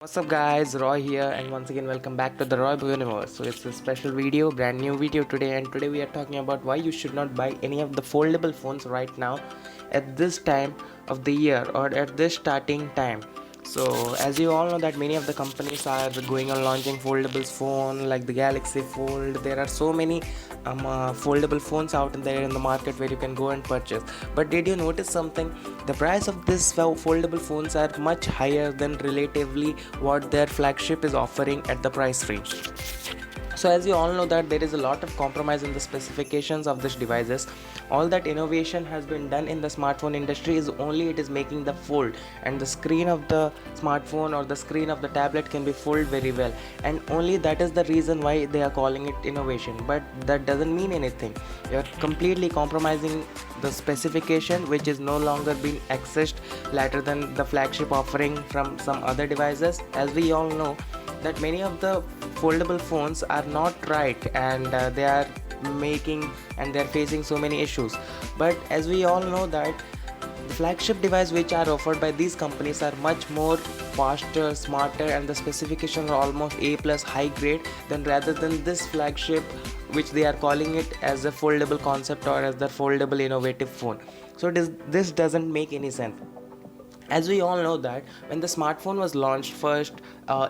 What's up guys, Roy here and once again welcome back to the Roy Universe. So it's a special video, brand new video today, and today we are talking about why you should not buy any of the foldable phones right now at this time of the year or at this starting time. So as you all know that many of the companies are going on launching foldable phone like the Galaxy Fold. There are so many foldable phones out there in the market where you can go and purchase. But did you notice something? The price of this foldable phones are much higher than relatively what their flagship is offering at the price range. So as you all know that there is a lot of compromise in the specifications of these devices. All that innovation has been done in the smartphone industry is only it is making the fold, and the screen of the smartphone or the screen of the tablet can be folded very well, and only that is the reason why they are calling it innovation. But that doesn't mean anything. You are completely compromising the specification, which is no longer being accessed later than the flagship offering from some other devices. As we all know that many of the foldable phones are not right, and they are making and they're facing so many issues. But as we all know that the flagship device which are offered by these companies are much more faster, smarter, and the specifications are almost A plus high grade than rather than this flagship which they are calling it as a foldable concept or as the foldable innovative phone. So this doesn't make any sense. As we all know that when the smartphone was launched first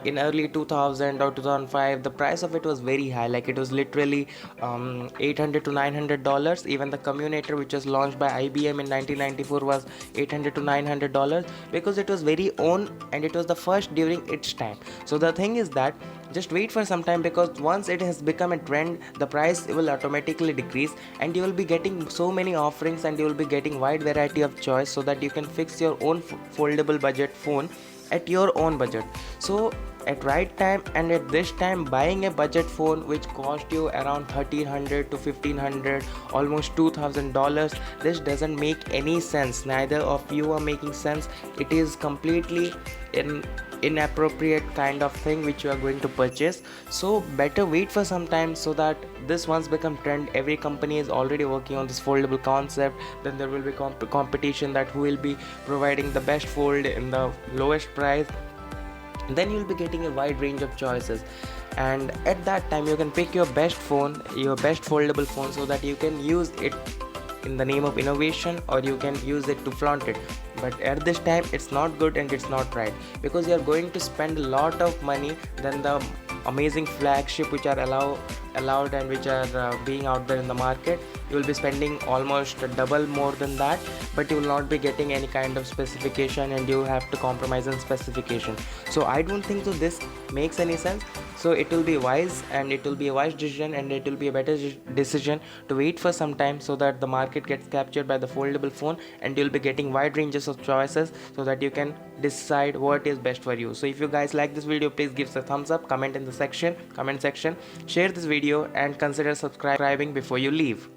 in early 2000 or 2005, the price of it was very high, like it was literally $800 to $900. Even the Communicator, which was launched by IBM in 1994, was $800 to $900 because it was very own and it was the first during its time. So the thing is that just wait for some time, because once it has become a trend, the price will automatically decrease and you will be getting so many offerings and you will be getting wide variety of choice, so that you can fix your own foldable budget phone at your own budget. So at right time and at this time, buying a budget phone which cost you around $1,300 to $1,500, almost $2,000, this doesn't make any sense. Neither of you are making sense. It is completely inappropriate kind of thing which you are going to purchase. So better wait for some time, so that this once become trend, every company is already working on this foldable concept, then there will be competition that who will be providing the best fold in the lowest price. Then you'll be getting a wide range of choices, and at that time you can pick your best phone, your best foldable phone, so that you can use it in the name of innovation, or you can use it to flaunt it. But at this time it's not good and it's not right, because you are going to spend a lot of money than the amazing flagship which are allowed and which are being out there in the market. You will be spending almost double more than that, but you will not be getting any kind of specification, and you have to compromise on specification. So I don't think so this makes any sense. So it will be wise, and it will be a wise decision, and it will be a better decision to wait for some time, so that the market gets captured by the foldable phone and you'll be getting wide ranges of choices, so that you can decide what is best for you. So if you guys like this video, please give us a thumbs up, comment in the comment section, share this video, and consider subscribing before you leave.